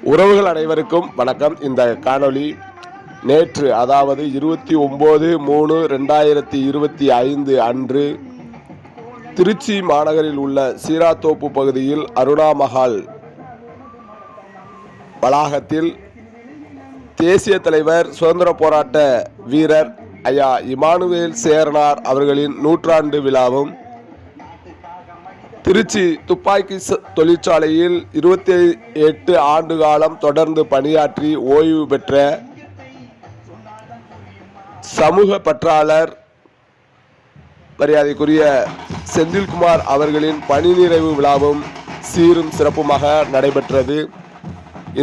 உறவுகள் அனைவருக்கும் வணக்கம். இந்த காணொளி நேற்று, அதாவது 29/3/2025 அன்று திருச்சி மாநகரில் உள்ள சீராத்தோப்பு பகுதியில் அருணா மஹால் வளாகத்தில் தேசிய தலைவர், சுதந்திர போராட்ட வீரர் ஐயா இமானுவேல் சேரனார் அவர்களின் நூற்றாண்டு விழாவும், திருச்சி துப்பாக்கி தொழிற்சாலையில் 28 ஆண்டு காலம் தொடர்ந்து பணியாற்றி ஓய்வு பெற்ற சமூக பற்றாளர் மரியாதைக்குரிய செந்தில்குமார் அவர்களின் பணி நிறைவு விழாவும் சீரும் சிறப்புமாக நடைபெற்றது.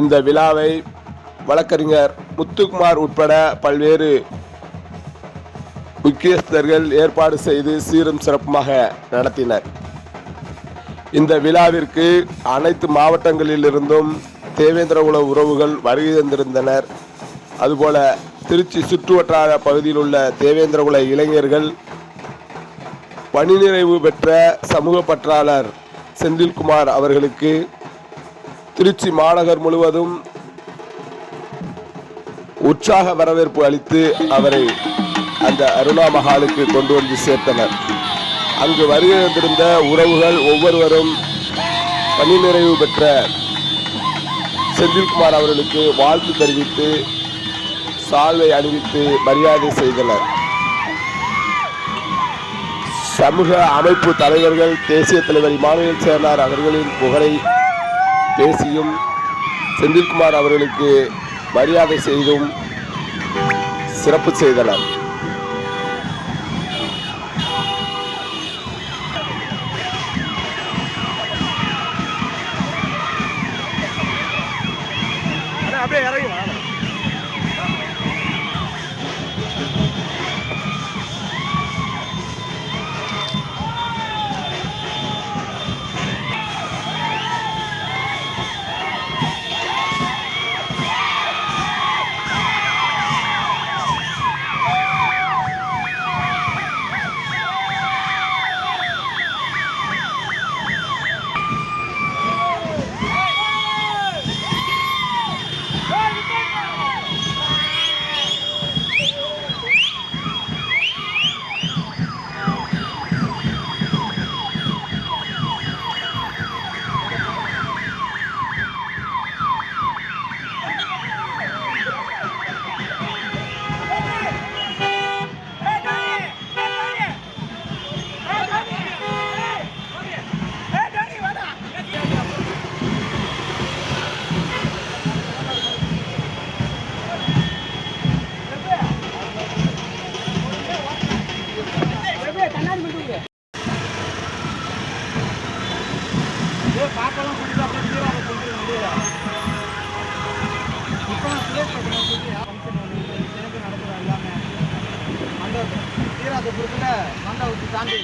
இந்த விழாவை வழக்கறிஞர் முத்துக்குமார் உட்பட பல்வேறு முக்கியஸ்தர்கள் ஏற்பாடு செய்து சீரும் சிறப்புமாக நடத்தினர். இந்த விழாவிற்கு அனைத்து மாவட்டங்களிலிருந்தும் தேவேந்திரகுல உறவுகள் வருகை தந்திருந்தனர். அதுபோல திருச்சி சுற்றுவட்டார பகுதியில் உள்ள தேவேந்திரகுல இளைஞர்கள், பணி நிறைவு பெற்ற சமூக பற்றாளர் செந்தில்குமார் அவர்களுக்கு திருச்சி மாநகர் முழுவதும் உற்சாக வரவேற்பு அளித்து அவரை அந்த அருணா மஹாலுக்கு கொண்டு வந்து சேர்த்தனர். அங்கு வருகை வந்திருந்த உறவுகள் ஒவ்வொருவரும் பணி நிறைவு பெற்ற செந்தில்குமார் அவர்களுக்கு வாழ்த்து தெரிவித்து சால்வை அணிவித்து மரியாதை செய்தனர். சமூக அமைப்பு தலைவர்கள் தேசிய தலைவர் இமானுவேல் சேரனார் அவர்களின் புகழை பேசியும் செந்தில்குமார் அவர்களுக்கு மரியாதை செய்தும் சிறப்பு செய்தனர். அப்படியே இறங்கி வா. பாப்பெல்லாம் கொடுத்து அப்படியே சீராக கொண்டு முடியல. இப்போ ஃபங்க்ஷன் நடக்குது எல்லாமே மண்டபத்தில் சீராதபுரத்தில் மண்டபத்தை தாண்டி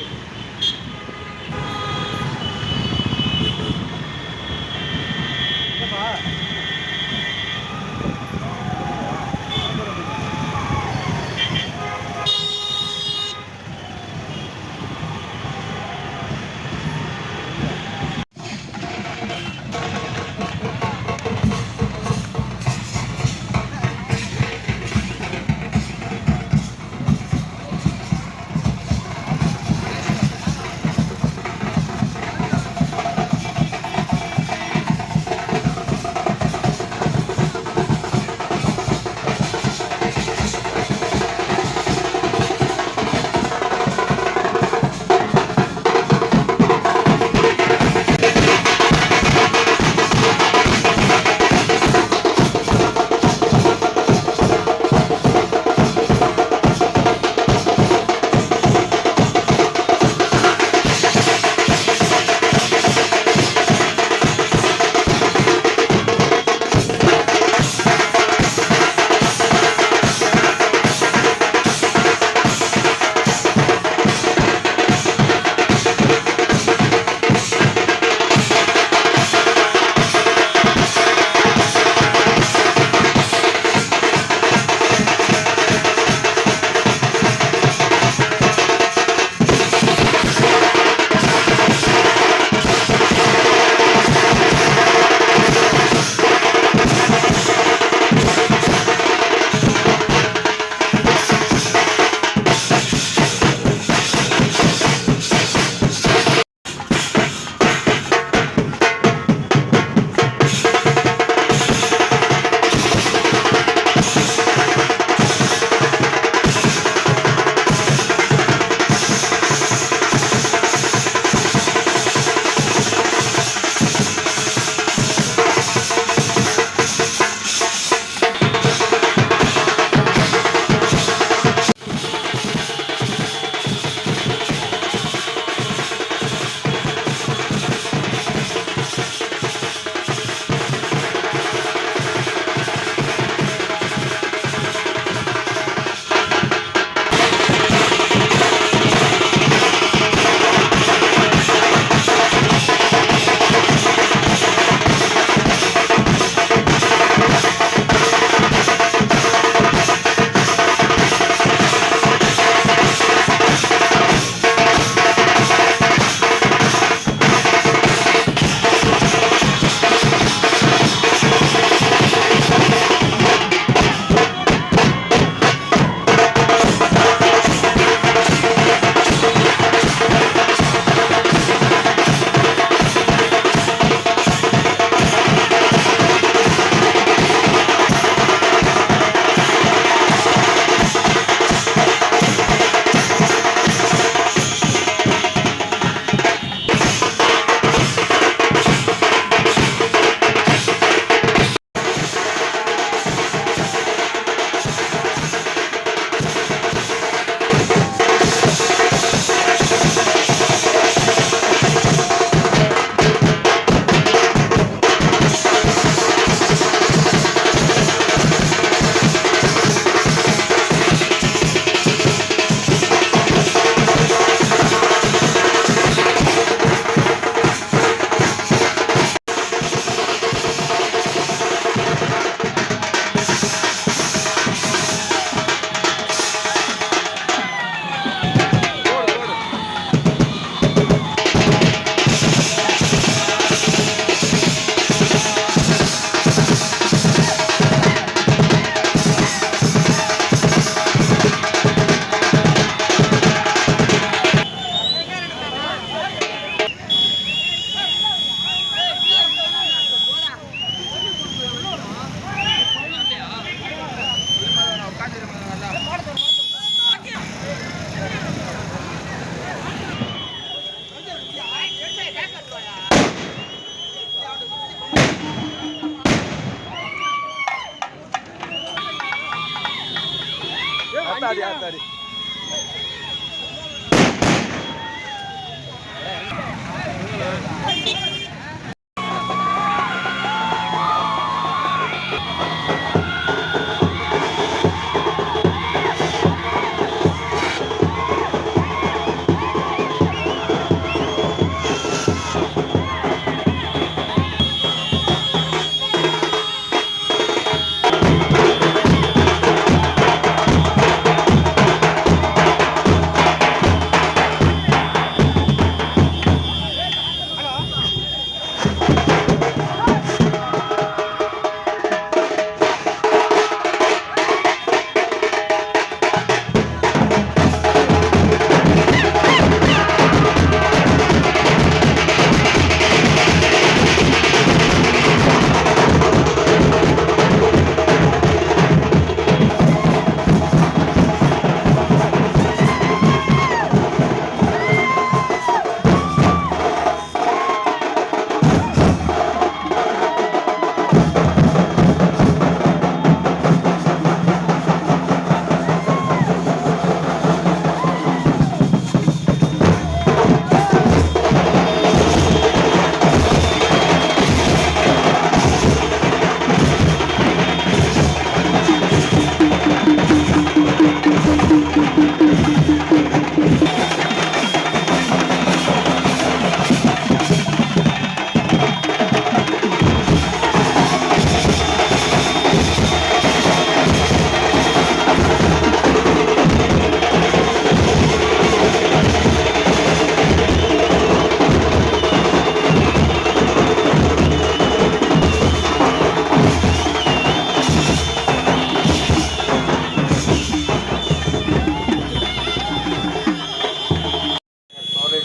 ஆத்தாடி ஆத்தாடி.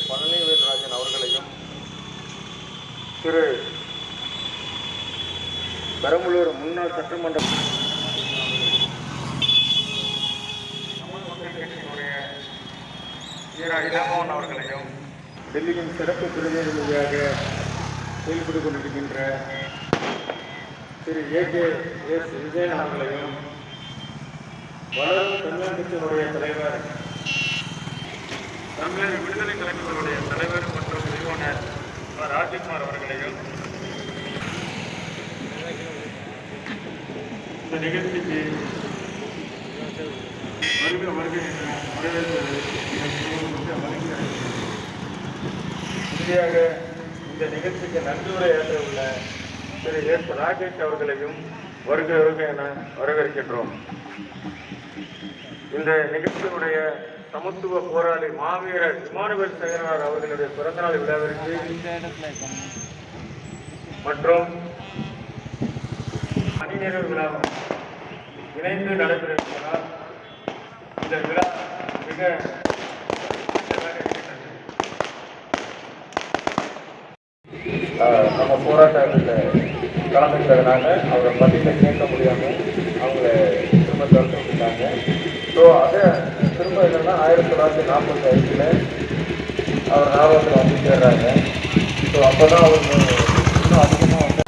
பழனிவேல்ராஜன் அவர்களையும் திரு பெரம்பலூர் முன்னாள் சட்டமன்ற இளங்கோவன் அவர்களையும் டெல்லியின் சிறப்பு பிரதிநிதியாக செயல்பட்டுக் கொண்டிருக்கின்ற திரு AKS விஜயன் அவர்களையும் வளரும் தமிழ் கட்சியினுடைய தலைவர் தமிழக விடுதலை கலைஞர்களுடைய தலைவர் மற்றும் நிறுவனர் ராஜ்குமார் அவர்களையும் இந்த நிகழ்ச்சிக்கு வருகை இறுதியாக இந்த நிகழ்ச்சிக்கு நன்றியுரை ஏற்ற உள்ள திரு எஸ் ராகேஷ் அவர்களையும் வருக என வரவேற்கின்றோம். இந்த நிகழ்ச்சியினுடைய சமத்துவ போராளி மாவீரர் இமானுவேல் சேகரனார் அவர்களுடைய பிறந்தநாள் விழாவிற்கு மற்றும் மணிநேர விழாவும் இணைந்து நடைபெறுவதால் இந்த விழா மிக நம்ம போராட்டத்தில் கலந்துக்கிறதுனால அவரை பதிலில் கேட்க முடியாமல் அவங்கள திரும்ப திறந்து விட்டாங்க. ஸோ அதை திரும்ப என்னென்னா 1945 அவர் ஞாபகத்தில் வந்து சேர்றாங்க. ஸோ அப்போ தான் அவர் இன்னும் அதிகமாக வந்து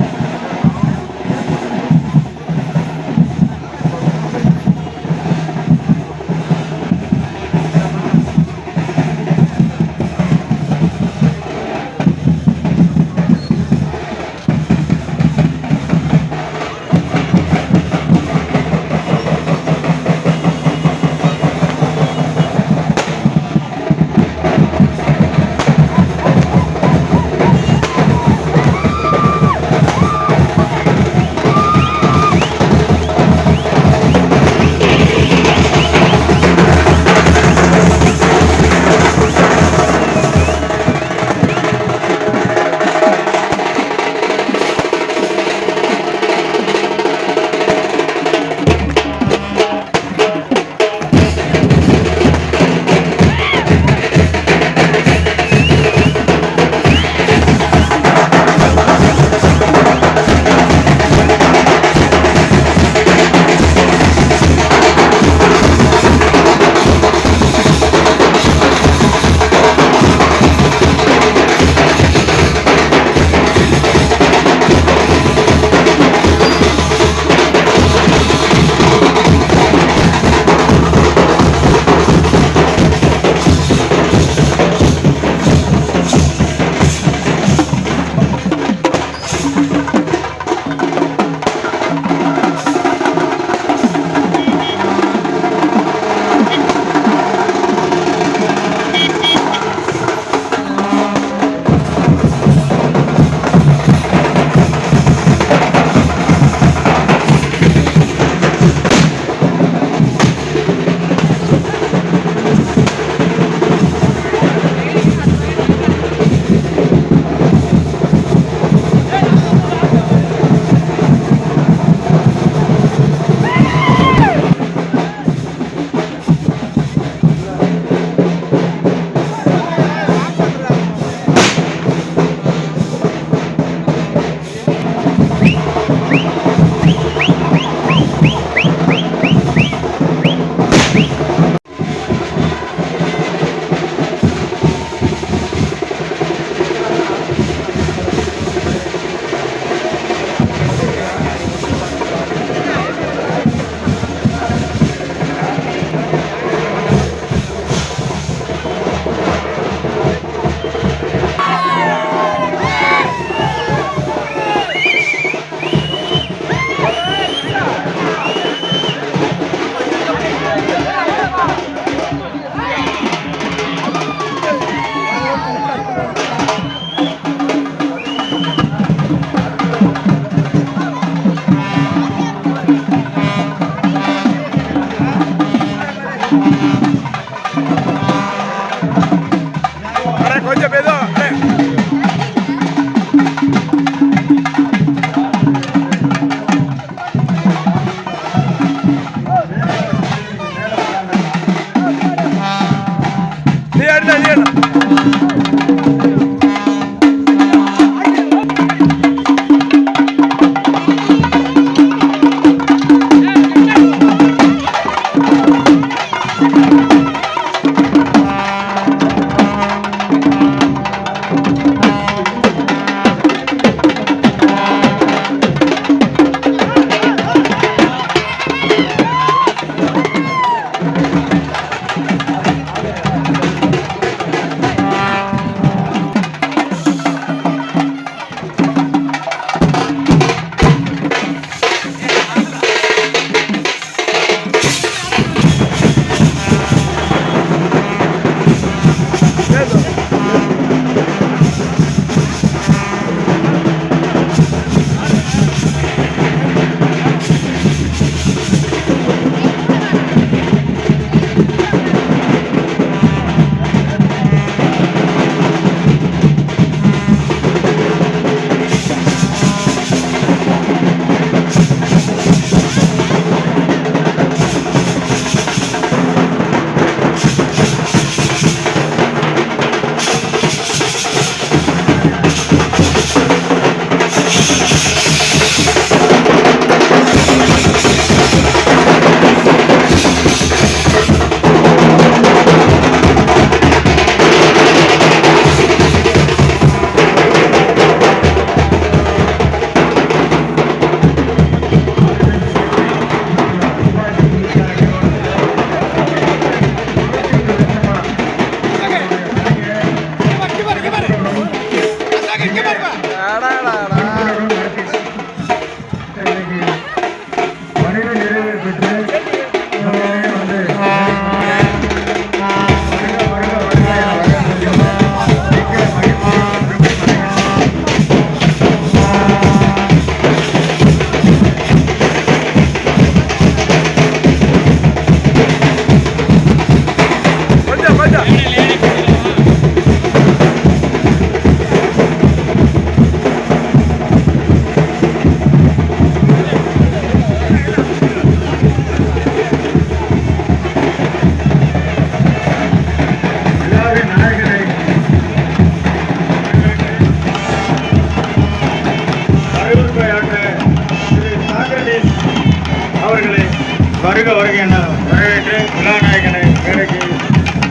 வருக வருக என வரவேற்று விழாநாயகனை மேடைக்கு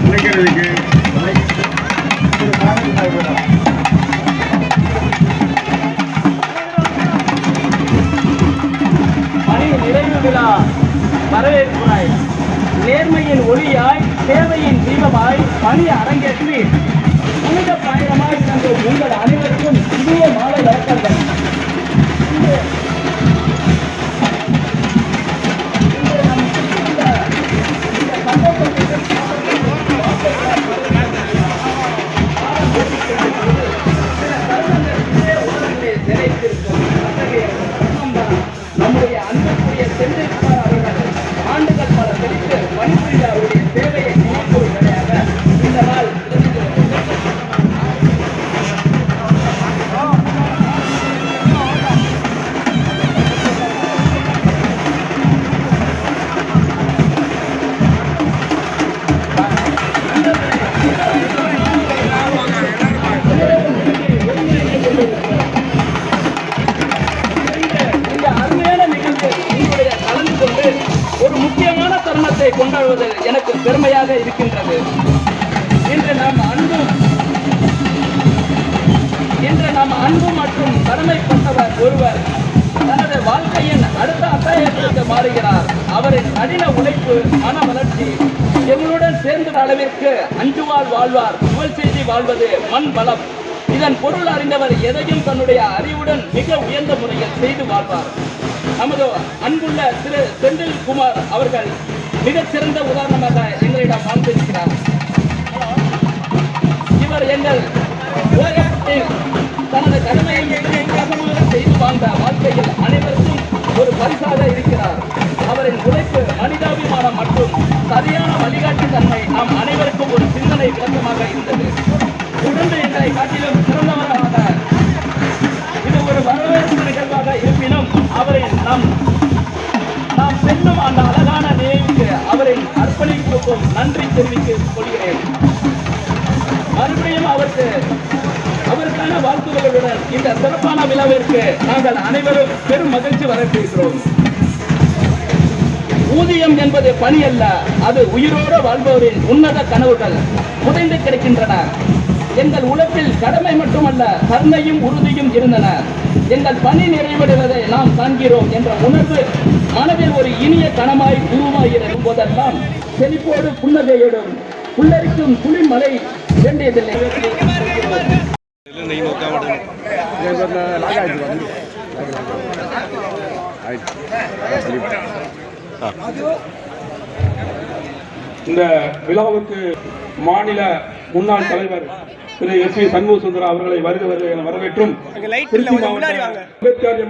அழைக்கிறதுக்கு பணி நிறைவு விழா வரவேற்பாய். நேர்மையின் ஒளியாய் சேவையின் தீபமாய் பணி அரங்கேற்றி புனித பயணமாய் சென்ற உங்கள் அனைவருக்கும் இனிய மாலை வணக்கங்கள். நம்முடைய அன்புக்குரிய செந்தில்குமார் அவர்கள் ஆண்டுகள் பல கழித்து பணிபுரிந்த அவருடைய சேவையை நினைக்கும் வழியாக இந்த நாள் ஒரு முக்கியமான தருணத்தை கொண்டாடுவது எனக்கு பெருமையாக இருக்கின்றது. இன்று நாம் அன்பு மற்றும் கடமைப்பட்டவர் ஒருவர் தனது வாழ்க்கையின் அடுத்த அத்தியாயத்திற்கு மாறுகிறார். அவரின் கடின உழைப்பு, மன வளர்ச்சி எங்களுடன் சேர்ந்த அளவிற்கு அஞ்சுவாள் வாழ்வார், புகழ் செய்தி வாழ்வது மண் பலம். இதன் பொருள் அறிந்தவர் எதையும் தன்னுடைய அறிவுடன் மிக உயர்ந்த முறையில் செய்து வாழ்வார். நமது அன்புள்ள திரு செந்தில்குமார் அவர்கள் மிகச் சிறந்த உதாரணமாக எங்களிடம் வாழ்ந்திருக்கிறார். இவர் எங்கள் ஓய்வில் தனது கடமையை மிக செய்து வாழ்ந்த வாழ்க்கையில் அனைவருக்கும் ஒரு பரிசாக இருக்கிறார். அவரின் உழைப்பு, மனிதாபிமானம் மற்றும் சரியான வழிகாட்டு தன்மை நாம் அனைவருக்கும் ஒரு சிந்தனை விளக்கமாக இருந்தது. தொடர்ந்து எங்களை காட்டிலும் சிறந்தவராக இது ஒரு வரவேற்பு நிகழ்வாக இருப்பினும் அவரின் நாம் செல்லும் அந்த அழகான நினைவுக்கு அவரின் அர்ப்பணிப்புக்கும் நன்றி தெரிவித்துக் கொள்கிறேன். மறுபடியும் அவருக்கான வாழ்த்துக்களுடன் இந்த சிறப்பான விழாவிற்கு நாங்கள் அனைவரும் பெரும் மகிழ்ச்சி வரவேற்கிறோம். ஊதியம் என்பது பணி அல்ல, அது உயிரோடு வாழ்பவரின் உன்னத கனவுகள் புதைந்து கிடக்கின்றன. எங்கள் உழைப்பில் கடமை மட்டுமல்ல, கருணையும் உறுதியும் இருந்தன. எங்கள் பணி நிறைவடைவதை நாம் காண்கிறோம் என்ற உணர்வு மனதில் ஒரு இனிய கனமாய் உருவாகியிருக்கும் போதெல்லாம் செழிப்போடு புன்னகையிடும் புல்லரிக்கும் குளிர்மலை வேண்டியதில்லை. இந்த விழாவுக்கு மாநில முன்னாள் தலைவர் திரு எஸ்.வி. சண்முக சுந்தரம் அவர்களை வருக என வரவேற்றும் திருச்சி மாவட்ட அம்பேத்கர்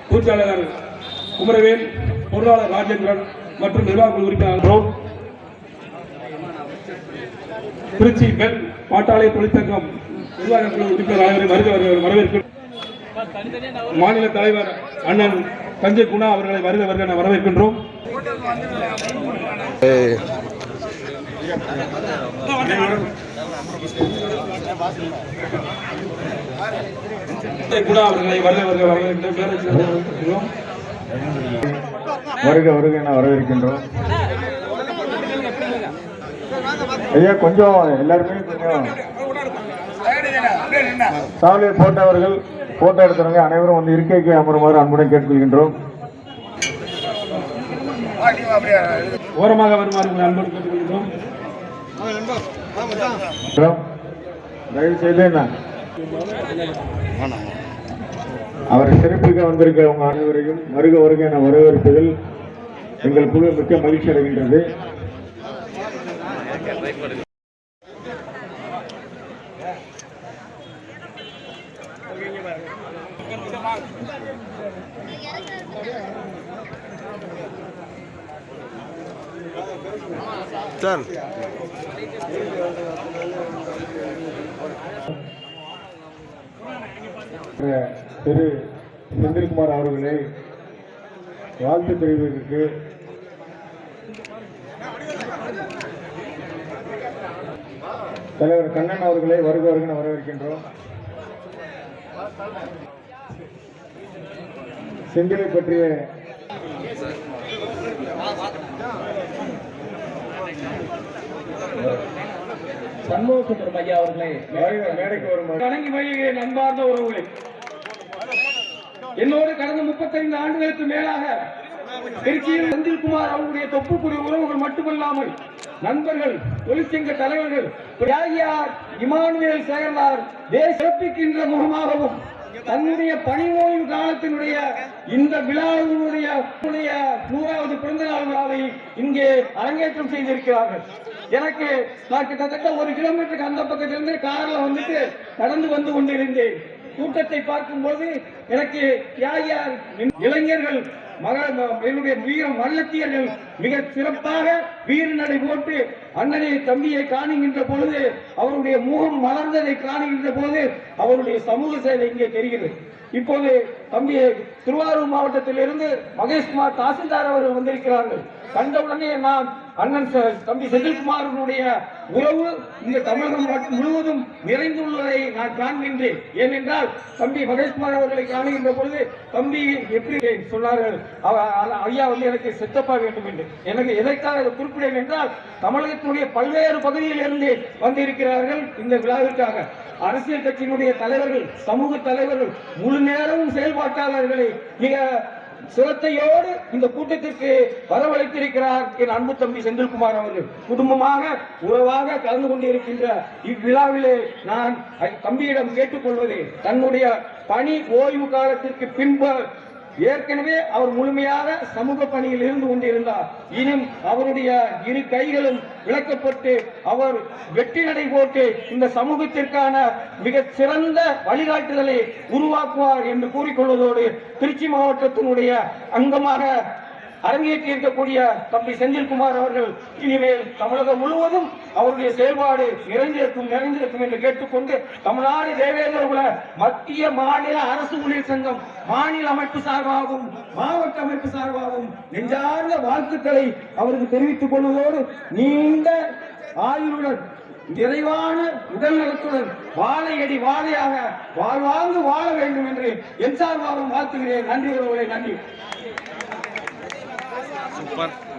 பொதுச்செயலாளர் குமரவேல், பொருளாளர் ராஜேந்திரன் மற்றும் நிர்வாக உறுப்பினர்களும் திருச்சி பெல் பாட்டாளி தொழிற்சங்கம் நிர்வாக உறுப்பினர் ஆகியோரை வரவேற்கும் மாநில தலைவர் அண்ணன் சஞ்சய் குணா அவர்களை வருக என வரவேற்கின்றோம். குணா அவர்களை வருக வரவேற்கின்றோம். வருக என வரவேற்கின்றோம். ஐயா, கொஞ்சம் எல்லாருமே கொஞ்சம் சாலையில் போட்டவர்கள் போட்டோ எடுத்தவங்க அனைவரும் வந்து இருக்கைக்கு அமருமாறு அன்புடன் கேட்டுக்கொள்கின்றோம். ஓரமாக வருமாறு அன்புடன் கேட்டுக்கொள்கின்றோம். தயவு செய்து அவரை சிறப்பிக்க வந்திருக்க உங்க அனைவரையும் வருக என வரவேற்பதில் எங்கள் குழு மிக்க மகிழ்ச்சி அடைகின்றது. சார், திரு செந்தில்குமார் அவர்களை வாழ்த்து தெரிவிப்பதற்கு தலைவர் கண்ணன் அவர்களை வருக என வரவேற்கின்றோம். செந்திலை பற்றிய சண்முக சுந்தரம் ஐயா அவர்களே மேடைக்கு வருமாறு வணங்கி மகிழ்கிறேன். அன்பார்ந்த உறவுகளை, என்னோடு கடந்த 35 ஆண்டுகளுக்கு மேலாக திருச்சியில் செந்தில்குமார் அவருடைய தொப்புக்குடி உறவுகள் மட்டுமல்லாமல் நண்பர்கள், தொழிற்சங்க தலைவர்கள், தியாகியார் இமானுவேல் சேகர்னார் சிறப்பிக்கின்ற முகமாகவும் தன்னுடைய பணி ஓய்வு காலத்தினுடைய இந்த விழாவினுடைய 100வது பிறந்த நாள் விழாவை இங்கே அரங்கேற்றம் செய்திருக்கிறார்கள். எனக்கு நான் கிட்டத்தட்ட 1 கிலோமீட்டருக்கு அந்த பக்கத்திலிருந்து கார்ல வந்துட்டு நடந்து வந்து கொண்டிருந்தேன். கூட்டத்தை பார்க்கும்போது எனக்கு தியாகியார் இளைஞர்கள் என்னுடைய வீர வல்லத்தியர்கள் மிக சிறப்பாக வீர நடை போட்டு அண்ணனை தம்பியை காணுகின்ற பொழுது, அவருடைய முகம் மலர்ந்ததை காணுகின்ற போது அவருடைய சமூக சேவை இங்கே தெரிகிறது. இப்போது தம்பி திருவாரூர் மாவட்டத்திலிருந்து மகேஷ்குமார் தாசில்தார் அவர்கள் வந்திருக்கிறார்கள். கண்டவுடனே நான் அண்ணன் தம்பி செந்தில்குமாரனுடைய உறவு இந்த தமிழகம் முழுவதும் நிறைந்துள்ளதை நான் காண்கின்றேன். ஏனென்றால் தம்பி மகேஷ்குமார் அவர்களை காணுகின்ற பொழுது தம்பி எப்படி சொன்னார்கள், ஐயா வந்து எனக்கு செத்தப்பா வேண்டும் என்று. எனக்கு எதற்காக குறிப்பிடேன் என்றால், தமிழகத்தினுடைய பல்வேறு பகுதியில் இருந்து வந்திருக்கிறார்கள் இந்த விழாவிற்காக. அரசியல் கட்சியினுடைய தலைவர்கள், சமூக தலைவர்கள், முழு நேரமும் செயல்பாட்டாளர்களை மிக சிரத்தையோடு இந்த கூட்டத்திற்கு வரவழைத்திருக்கிறார் என் அன்பு தம்பி செந்தில்குமார் அவர்கள். குடும்பமாக உறவாக கலந்து கொண்டிருக்கின்ற இவ்விழாவிலே நான் தம்பியிடம் கேட்டுக்கொள்வது, தன்னுடைய பணி ஓய்வு காலத்திற்கு பின்பு ஏற்கனவே அவர் முழுமையாக சமூக பணியில் இருந்து கொண்டிருந்தார். இனியும் அவருடைய 2 கைகளும் விளக்கப்பட்டு அவர் வெற்றி நடை போட்டு இந்த சமூகத்திற்கான மிக சிறந்த வழிகாட்டுதலை உருவாக்குவார் என்று கூறிக்கொள்வதோடு, திருச்சி மாவட்டத்தினுடைய அங்கமாக அரங்கேற்றி இருக்கக்கூடிய தம்பி செந்தில்குமார் அவர்கள் இனிமேல் தமிழகம் முழுவதும் அவருடைய செயல்பாடு நிறைந்திருக்கும் என்று கேட்டுக்கொண்டு, தமிழ்நாடு தேவேந்திர குல மத்திய மாநில அரசு ஊழியர் சங்கம் மாநில அமைப்பு சார்பாகவும் மாவட்ட அமைப்பு சார்பாகவும் நெஞ்சார்ந்த வாழ்த்துக்களை அவருக்கு தெரிவித்துக் கொள்வதோடு, நீண்ட ஆயுளுடன் நிறைவான உடல் நலத்துடன் வாழையடி வாழையாக வாழ்வாங்கு வாழ வேண்டும் என்று என் சார்பாகவும் வாழ்த்துகிறேன். நன்றி உறவுகளை, நன்றி. Super.